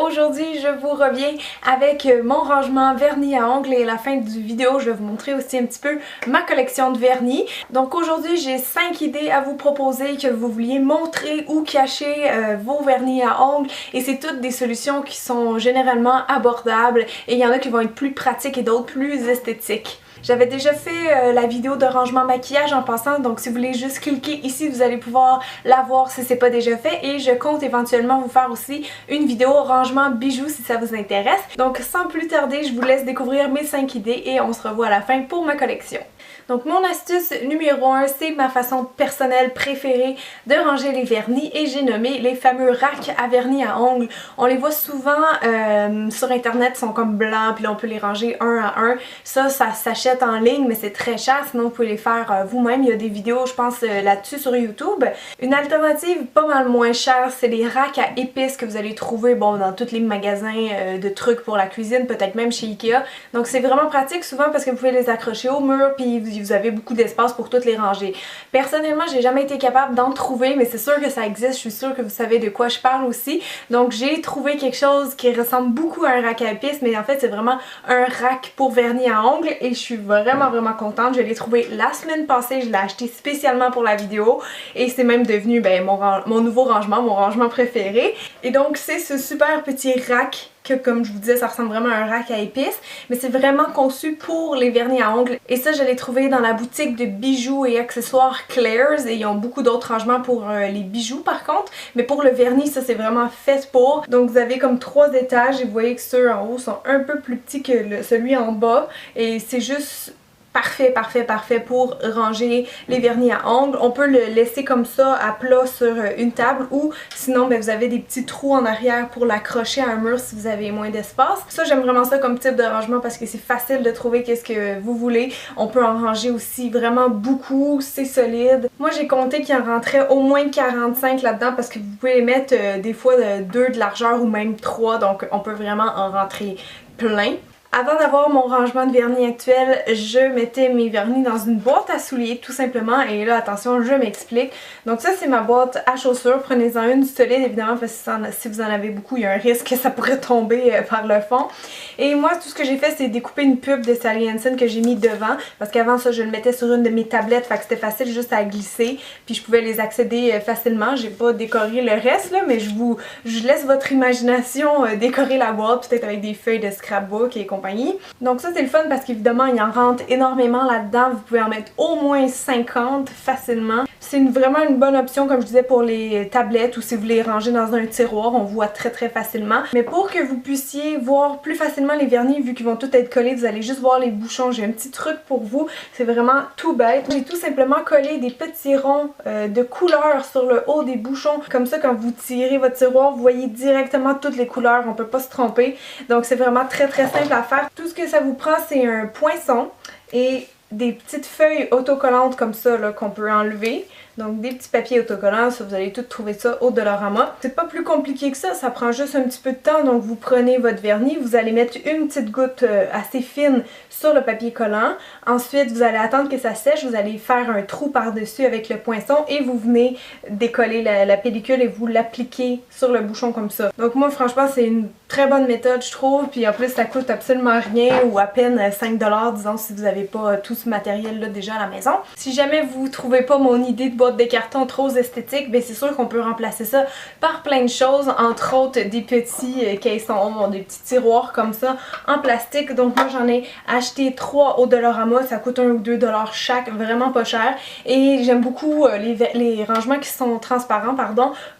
Aujourd'hui je vous reviens avec mon rangement vernis à ongles et à la fin du vidéo je vais vous montrer aussi un petit peu ma collection de vernis. Donc aujourd'hui j'ai 5 idées à vous proposer que vous vouliez montrer ou cacher vos vernis à ongles et c'est toutes des solutions qui sont généralement abordables et il y en a qui vont être plus pratiques et d'autres plus esthétiques. J'avais déjà fait la vidéo de rangement maquillage en passant, donc si vous voulez juste cliquer ici, vous allez pouvoir la voir si c'est pas déjà fait. Et je compte éventuellement vous faire aussi une vidéo rangement bijoux si ça vous intéresse. Donc sans plus tarder, je vous laisse découvrir mes 5 idées et on se revoit à la fin pour ma collection. Donc mon astuce numéro 1, c'est ma façon personnelle préférée de ranger les vernis et j'ai nommé les fameux racks à vernis à ongles. On les voit souvent sur internet, ils sont comme blancs puis là on peut les ranger un à un. Ça s'achète en ligne mais c'est très cher, sinon vous pouvez les faire vous-même. Il y a des vidéos je pense là-dessus sur YouTube. Une alternative pas mal moins chère, c'est les racks à épices que vous allez trouver dans tous les magasins de trucs pour la cuisine, peut-être même chez Ikea. Donc c'est vraiment pratique souvent parce que vous pouvez les accrocher au mur puis vous avez beaucoup d'espace pour toutes les ranger. Personnellement, j'ai jamais été capable d'en trouver, mais c'est sûr que ça existe, je suis sûre que vous savez de quoi je parle aussi. Donc j'ai trouvé quelque chose qui ressemble beaucoup à un rack à épices, mais en fait c'est vraiment un rack pour vernis à ongles et je suis vraiment contente. Je l'ai trouvé la semaine passée, je l'ai acheté spécialement pour la vidéo et c'est même devenu mon nouveau rangement, mon rangement préféré. Et donc c'est ce super petit rack que, comme je vous disais, ça ressemble vraiment à un rack à épices, mais c'est vraiment conçu pour les vernis à ongles. Et ça, je l'ai trouvé dans la boutique de bijoux et accessoires Claire's et ils ont beaucoup d'autres rangements pour les bijoux par contre, mais pour le vernis, ça c'est vraiment fait pour. Donc vous avez comme 3 étages et vous voyez que ceux en haut sont un peu plus petits que celui en bas et c'est juste parfait pour ranger les vernis à ongles. On peut le laisser comme ça à plat sur une table ou sinon vous avez des petits trous en arrière pour l'accrocher à un mur si vous avez moins d'espace. Ça j'aime vraiment ça comme type de rangement parce que c'est facile de trouver qu'est-ce que vous voulez. On peut en ranger aussi vraiment beaucoup, c'est solide. Moi j'ai compté qu'il en rentrait au moins 45 là-dedans parce que vous pouvez les mettre des fois 2 de largeur ou même 3, donc on peut vraiment en rentrer plein. Avant d'avoir mon rangement de vernis actuel, je mettais mes vernis dans une boîte à souliers tout simplement et là attention je m'explique. Donc ça c'est ma boîte à chaussures, prenez-en une solide évidemment parce que si vous en avez beaucoup il y a un risque que ça pourrait tomber par le fond. Et moi tout ce que j'ai fait c'est découper une pub de Sally Hansen que j'ai mis devant parce qu'avant ça je le mettais sur une de mes tablettes, fait que c'était facile juste à glisser puis je pouvais les accéder facilement. J'ai pas décoré le reste là mais je laisse votre imagination décorer la boîte peut-être avec des feuilles de scrapbook et compagnie. Donc ça c'est le fun parce qu'évidemment il en rentre énormément là-dedans, vous pouvez en mettre au moins 50 facilement. C'est vraiment une bonne option comme je disais pour les tablettes ou si vous les rangez dans un tiroir, on voit très facilement. Mais pour que vous puissiez voir plus facilement les vernis vu qu'ils vont tous être collés, vous allez juste voir les bouchons. J'ai un petit truc pour vous, c'est vraiment tout bête. J'ai tout simplement collé des petits ronds de couleurs sur le haut des bouchons. Comme ça quand vous tirez votre tiroir, vous voyez directement toutes les couleurs, on peut pas se tromper. Donc c'est vraiment très simple à faire. Tout ce que ça vous prend c'est un poinçon et des petites feuilles autocollantes comme ça qu'on peut enlever. Donc des petits papiers autocollants, ça vous allez tout trouver ça au Dollarama. C'est pas plus compliqué que ça prend juste un petit peu de temps. Donc vous prenez votre vernis, vous allez mettre une petite goutte assez fine sur le papier collant. Ensuite vous allez attendre que ça sèche, vous allez faire un trou par-dessus avec le poinçon et vous venez décoller la pellicule et vous l'appliquez sur le bouchon comme ça. Donc moi franchement c'est une très bonne méthode je trouve, puis en plus ça coûte absolument rien ou à peine 5$ disons si vous n'avez pas tout ce matériel là déjà à la maison. Si jamais vous trouvez pas mon idée de boîte de carton trop esthétique, c'est sûr qu'on peut remplacer ça par plein de choses, entre autres des petits caissons, des petits tiroirs comme ça en plastique. Donc moi j'en ai acheté 3 au Dollarama, ça coûte 1 ou 2$ chaque, vraiment pas cher. Et j'aime beaucoup les rangements qui sont transparents,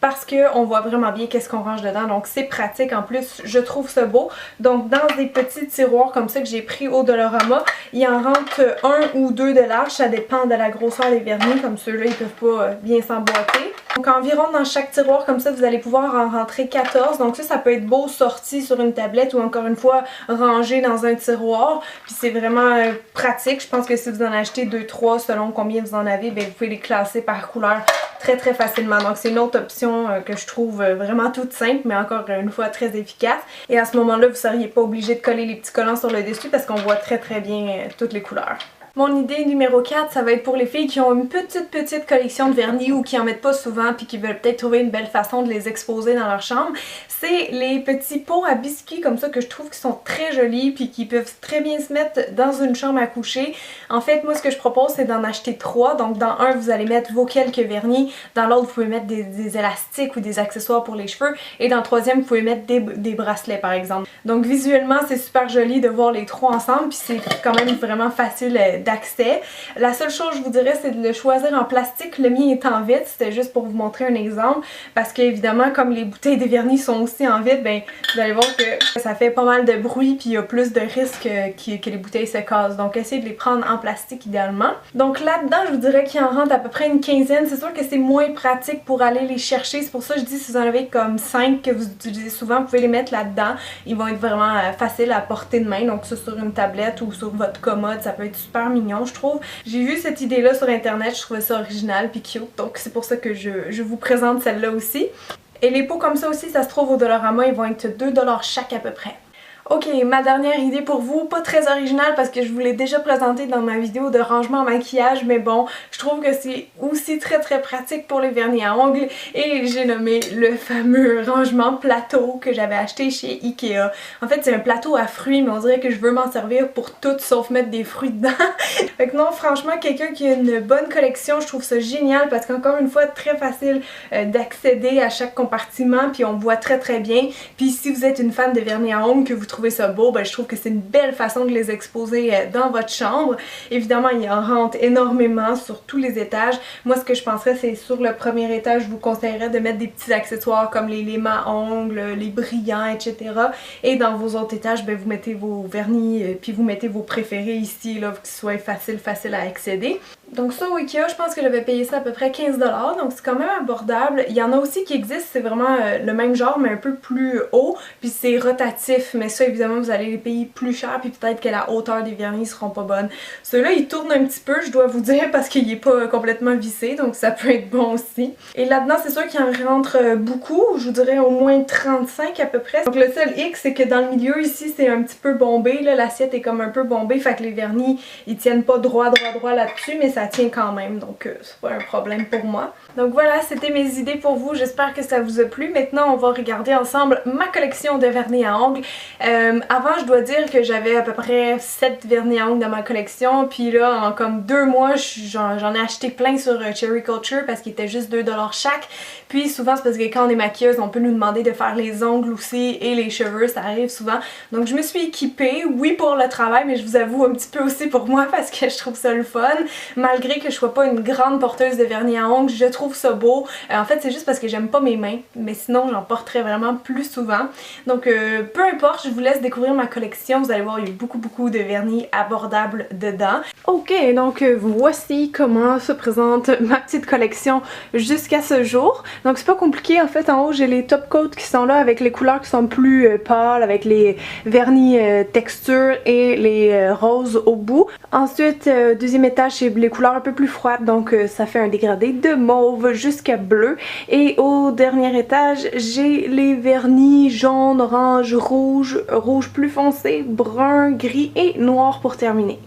parce qu'on voit vraiment bien qu'est-ce qu'on range dedans, donc c'est pratique en plus, je trouve ça beau. Donc dans des petits tiroirs comme ça que j'ai pris au Dollarama, il en rentre 1 ou 2 de large, ça dépend de la grosseur des vernis, comme ceux-là ils peuvent pas bien s'emboîter. Donc environ dans chaque tiroir comme ça vous allez pouvoir en rentrer 14, donc ça peut être beau sorti sur une tablette ou encore une fois rangé dans un tiroir, puis c'est vraiment pratique. Je pense que si vous en achetez 2-3 selon combien vous en avez, vous pouvez les classer par couleur très facilement. Donc c'est une autre option que je trouve vraiment toute simple mais encore une fois très efficace. Et à ce moment-là vous ne seriez pas obligé de coller les petits collants sur le dessus parce qu'on voit très bien toutes les couleurs. Mon idée numéro 4, ça va être pour les filles qui ont une petite collection de vernis ou qui en mettent pas souvent puis qui veulent peut-être trouver une belle façon de les exposer dans leur chambre. C'est les petits pots à biscuits comme ça que je trouve qui sont très jolis puis qui peuvent très bien se mettre dans une chambre à coucher. En fait, moi ce que je propose c'est d'en acheter 3. Donc dans un, vous allez mettre vos quelques vernis. Dans l'autre, vous pouvez mettre des élastiques ou des accessoires pour les cheveux. Et dans le troisième, vous pouvez mettre des bracelets par exemple. Donc visuellement, c'est super joli de voir les 3 ensemble puis c'est quand même vraiment facile d'accès. La seule chose je vous dirais c'est de le choisir en plastique. Le mien est en vitre, c'était juste pour vous montrer un exemple parce que évidemment comme les bouteilles de vernis sont aussi en vitre, ben vous allez voir que ça fait pas mal de bruit puis il y a plus de risques que les bouteilles se cassent. Donc essayez de les prendre en plastique idéalement. Donc là-dedans je vous dirais qu'il en rentre à peu près une quinzaine. C'est sûr que c'est moins pratique pour aller les chercher. C'est pour ça que je dis si vous en avez comme 5 que vous utilisez souvent, vous pouvez les mettre là-dedans. Ils vont être vraiment faciles à porter de main. Donc ça sur une tablette ou sur votre commode, ça peut être super mignon je trouve. J'ai vu cette idée-là sur internet, je trouvais ça original puis cute. Donc c'est pour ça que je vous présente celle-là aussi. Et les pots comme ça aussi, ça se trouve au Dollarama, ils vont être 2$ chaque à peu près. Ok, ma dernière idée pour vous, pas très originale parce que je vous l'ai déjà présentée dans ma vidéo de rangement maquillage, mais bon, je trouve que c'est aussi très pratique pour les vernis à ongles et j'ai nommé le fameux rangement plateau que j'avais acheté chez Ikea. En fait, c'est un plateau à fruits, mais on dirait que je veux m'en servir pour tout sauf mettre des fruits dedans. Fait que non, franchement, quelqu'un qui a une bonne collection, je trouve ça génial parce qu'encore une fois, très facile d'accéder à chaque compartiment puis on voit très bien. Puis si vous êtes une fan de vernis à ongles que vous trouvez ça beau, ben je trouve que c'est une belle façon de les exposer dans votre chambre. Évidemment, il en rentre énormément sur tous les étages. Moi, ce que je penserais, c'est sur le premier étage, je vous conseillerais de mettre des petits accessoires comme les limes à ongles, les brillants, etc. Et dans vos autres étages, ben vous mettez vos vernis, puis vous mettez vos préférés ici, là, pour qu'ils soient facile à accéder. Donc ça au Ikea, je pense que j'avais payé ça à peu près 15$, donc c'est quand même abordable. Il y en a aussi qui existent, c'est vraiment le même genre mais un peu plus haut, puis c'est rotatif, mais ça évidemment vous allez les payer plus cher, puis peut-être que la hauteur des vernis seront pas bonnes. Ceux-là ils tournent un petit peu, je dois vous dire, parce qu'il est pas complètement vissé, donc ça peut être bon aussi. Et là-dedans c'est sûr qu'il en rentre beaucoup, je vous dirais au moins 35 à peu près. Donc le seul hic c'est que dans le milieu ici c'est un petit peu bombé, là l'assiette est comme un peu bombée, fait que les vernis ils tiennent pas droit là-dessus, mais ça tient quand même, donc c'est pas un problème pour moi. Donc voilà, c'était mes idées pour vous, j'espère que ça vous a plu. Maintenant on va regarder ensemble ma collection de vernis à ongles. Avant je dois dire que j'avais à peu près 7 vernis à ongles dans ma collection, puis là en comme 2 mois j'en ai acheté plein sur Cherry Culture parce qu'ils étaient juste 2$ chaque. Puis souvent c'est parce que quand on est maquilleuse on peut nous demander de faire les ongles aussi et les cheveux, ça arrive souvent. Donc je me suis équipée, oui pour le travail, mais je vous avoue un petit peu aussi pour moi parce que je trouve ça le fun. Malgré que je sois pas une grande porteuse de vernis à ongles, je trouve ça beau. En fait c'est juste parce que j'aime pas mes mains, mais sinon j'en porterais vraiment plus souvent. Donc peu importe, je vous laisse découvrir ma collection, vous allez voir il y a beaucoup de vernis abordables dedans. Ok, donc voici comment se présente ma petite collection jusqu'à ce jour. Donc c'est pas compliqué, en fait en haut j'ai les top coats qui sont là avec les couleurs qui sont plus pâles, avec les vernis texture et les roses au bout. Ensuite deuxième étage c'est les couleurs un peu plus froides, donc ça fait un dégradé de mauve jusqu'à bleu. Et au dernier étage j'ai les vernis jaune, orange, rouge, rouge plus foncé, brun, gris et noir pour terminer.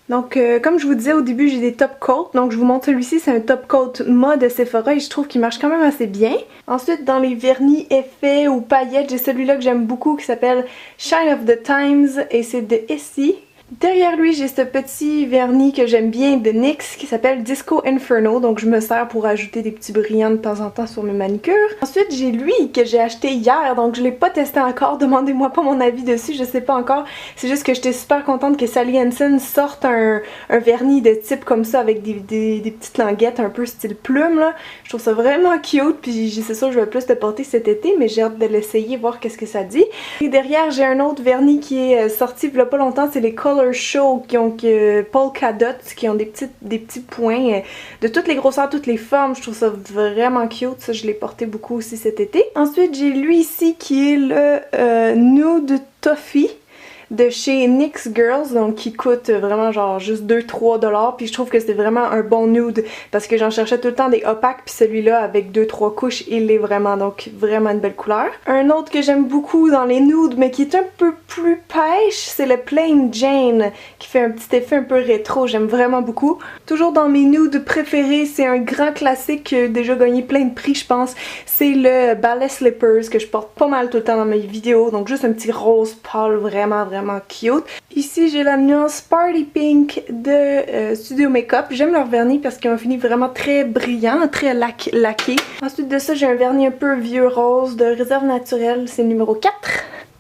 Donc comme je vous disais au début j'ai des top coats, donc je vous montre celui-ci, c'est un top coat mode Sephora et je trouve qu'il marche quand même assez bien. Ensuite dans les vernis effets ou paillettes, j'ai celui-là que j'aime beaucoup qui s'appelle Shine of the Times et c'est de Essie. Derrière lui, j'ai ce petit vernis que j'aime bien de NYX qui s'appelle Disco Inferno, donc je me sers pour ajouter des petits brillants de temps en temps sur mes manicures. Ensuite, j'ai lui que j'ai acheté hier, donc je l'ai pas testé encore, demandez-moi pas mon avis dessus, je sais pas encore. C'est juste que j'étais super contente que Sally Hansen sorte un vernis de type comme ça avec des petites languettes un peu style plume là. Je trouve ça vraiment cute, puis c'est sûr que je vais plus le porter cet été, mais j'ai hâte de l'essayer, voir qu'est-ce que ça dit. Et derrière, j'ai un autre vernis qui est sorti il y a pas longtemps, c'est les Color Show qui ont polka dots, qui ont des petits points de toutes les grosseurs, toutes les formes. Je trouve ça vraiment cute, ça je l'ai porté beaucoup aussi cet été. Ensuite j'ai lui ici qui est le Nude Toffee. de chez NYX Girls, donc qui coûte vraiment genre juste 2-3$, puis je trouve que c'est vraiment un bon nude parce que j'en cherchais tout le temps des opaques, puis celui-là avec 2-3 couches, il l'est vraiment, donc vraiment une belle couleur. Un autre que j'aime beaucoup dans les nudes, mais qui est un peu plus pêche, c'est le Plain Jane, qui fait un petit effet un peu rétro, j'aime vraiment beaucoup. Toujours dans mes nudes préférés, c'est un grand classique qui a déjà gagné plein de prix je pense, c'est le Ballet Slippers que je porte pas mal tout le temps dans mes vidéos, donc juste un petit rose pâle vraiment cute. Ici j'ai la nuance Party Pink de Studio Makeup. J'aime leur vernis parce qu'ils ont un fini vraiment très brillant, très laqué. Ensuite de ça j'ai un vernis un peu vieux rose de Réserve Naturelle, c'est le numéro 4.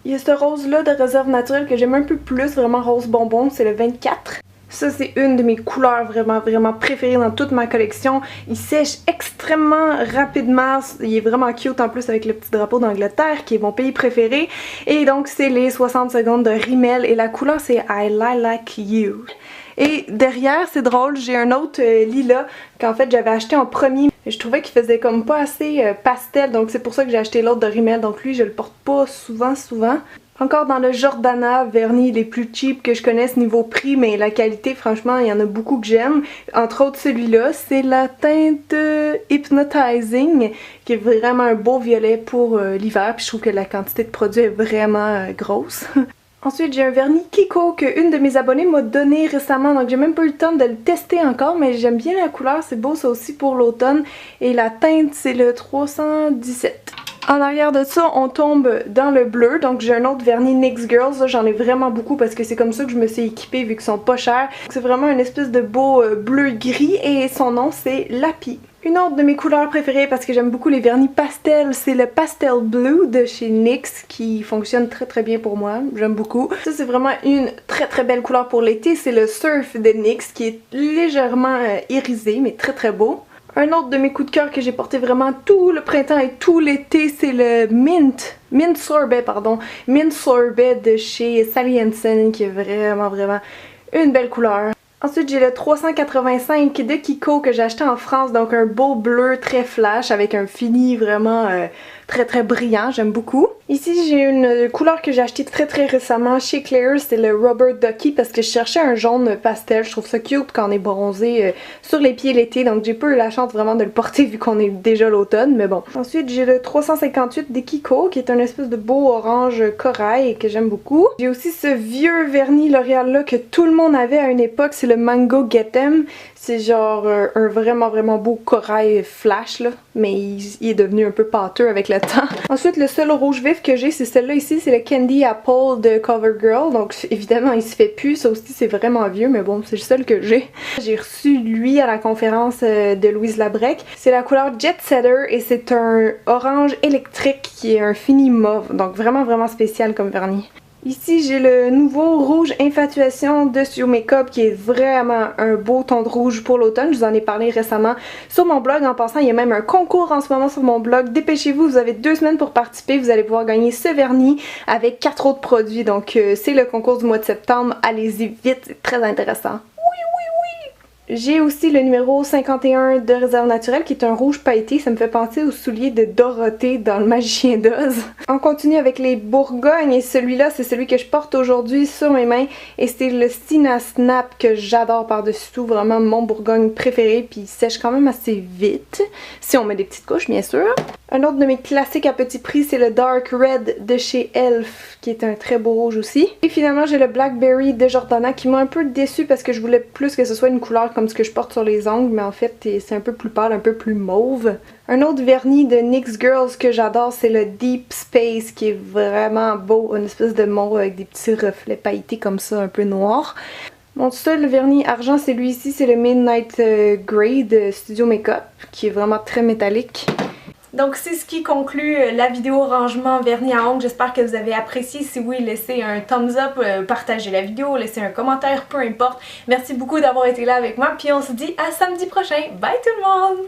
Il y a ce rose là de Réserve Naturelle que j'aime un peu plus, vraiment rose bonbon, c'est le 24. Ça c'est une de mes couleurs vraiment préférées dans toute ma collection. Il sèche extrêmement rapidement, il est vraiment cute en plus avec le petit drapeau d'Angleterre qui est mon pays préféré. Et donc c'est les 60 secondes de Rimmel et la couleur c'est I Like You. Et derrière, c'est drôle, j'ai un autre lilas qu'en fait j'avais acheté en premier. Je trouvais qu'il faisait comme pas assez pastel, donc c'est pour ça que j'ai acheté l'autre de Rimmel. Donc lui je le porte pas souvent. Encore dans le Jordana, vernis les plus cheap que je connaisse niveau prix, mais la qualité, franchement, il y en a beaucoup que j'aime. Entre autres, celui-là, c'est la teinte Hypnotizing, qui est vraiment un beau violet pour l'hiver, puis je trouve que la quantité de produit est vraiment grosse. Ensuite, j'ai un vernis Kiko que une de mes abonnées m'a donné récemment, donc j'ai même pas eu le temps de le tester encore, mais j'aime bien la couleur, c'est beau ça aussi pour l'automne. Et la teinte, c'est le 317. En arrière de ça, on tombe dans le bleu, donc j'ai un autre vernis NYX Girls, j'en ai vraiment beaucoup parce que c'est comme ça que je me suis équipée vu qu'ils sont pas chers. C'est vraiment une espèce de beau bleu-gris et son nom c'est Lapi. Une autre de mes couleurs préférées parce que j'aime beaucoup les vernis pastels, c'est le Pastel Blue de chez NYX qui fonctionne très bien pour moi, j'aime beaucoup. Ça c'est vraiment une très belle couleur pour l'été, c'est le Surf de NYX qui est légèrement irisé mais très beau. Un autre de mes coups de cœur que j'ai porté vraiment tout le printemps et tout l'été, c'est le Mint Sorbet de chez Sally Hansen qui est vraiment une belle couleur. Ensuite j'ai le 385 de Kiko que j'ai acheté en France, donc un beau bleu très flash avec un fini vraiment très brillant, j'aime beaucoup. Ici j'ai une couleur que j'ai achetée très récemment chez Claire's, c'est le Rubber Ducky parce que je cherchais un jaune pastel, je trouve ça cute quand on est bronzé sur les pieds l'été, donc j'ai pas eu la chance vraiment de le porter vu qu'on est déjà l'automne, mais bon. Ensuite j'ai le 358 de Kiko qui est un espèce de beau orange corail que j'aime beaucoup. J'ai aussi ce vieux vernis L'Oréal là que tout le monde avait à une époque, c'est le Mango Get 'Em. C'est genre un vraiment beau corail flash là, mais il est devenu un peu pâteux avec le temps. Ensuite le seul rouge vif que j'ai c'est celle-là ici, c'est le Candy Apple de CoverGirl, donc évidemment il se fait plus, ça aussi c'est vraiment vieux mais bon c'est le seul que j'ai. J'ai reçu lui à la conférence de Louise Labrec, c'est la couleur Jet Setter et c'est un orange électrique qui est un fini mauve, donc vraiment spécial comme vernis. Ici j'ai le nouveau rouge Infatuation de Studio Makeup qui est vraiment un beau ton de rouge pour l'automne. Je vous en ai parlé récemment sur mon blog. En passant, il y a même un concours en ce moment sur mon blog. Dépêchez-vous, vous avez 2 semaines pour participer. Vous allez pouvoir gagner ce vernis avec 4 autres produits. Donc c'est le concours du mois de septembre. Allez-y vite, c'est très intéressant. J'ai aussi le numéro 51 de Réserve Naturelle qui est un rouge pailleté, ça me fait penser aux souliers de Dorothée dans Le Magicien d'Oz. On continue avec les Bourgognes et celui-là c'est celui que je porte aujourd'hui sur mes mains et c'est le Stina Snap que j'adore par-dessus tout, vraiment mon Bourgogne préféré puis il sèche quand même assez vite si on met des petites couches bien sûr. Un autre de mes classiques à petit prix c'est le Dark Red de chez Elf qui est un très beau rouge aussi. Et finalement j'ai le Blackberry de Jordana qui m'a un peu déçue parce que je voulais plus que ce soit une couleur comme ce que je porte sur les ongles, mais en fait c'est un peu plus pâle, un peu plus mauve. Un autre vernis de NYX Girls que j'adore, c'est le Deep Space qui est vraiment beau, une espèce de mauve avec des petits reflets pailletés comme ça, un peu noirs. Mon seul vernis argent c'est lui ici, c'est le Midnight Grey de Studio Makeup qui est vraiment très métallique. Donc c'est ce qui conclut la vidéo rangement vernis à ongles. J'espère que vous avez apprécié. Si oui, laissez un thumbs up, partagez la vidéo, laissez un commentaire, peu importe. Merci beaucoup d'avoir été là avec moi. Puis on se dit à samedi prochain. Bye tout le monde!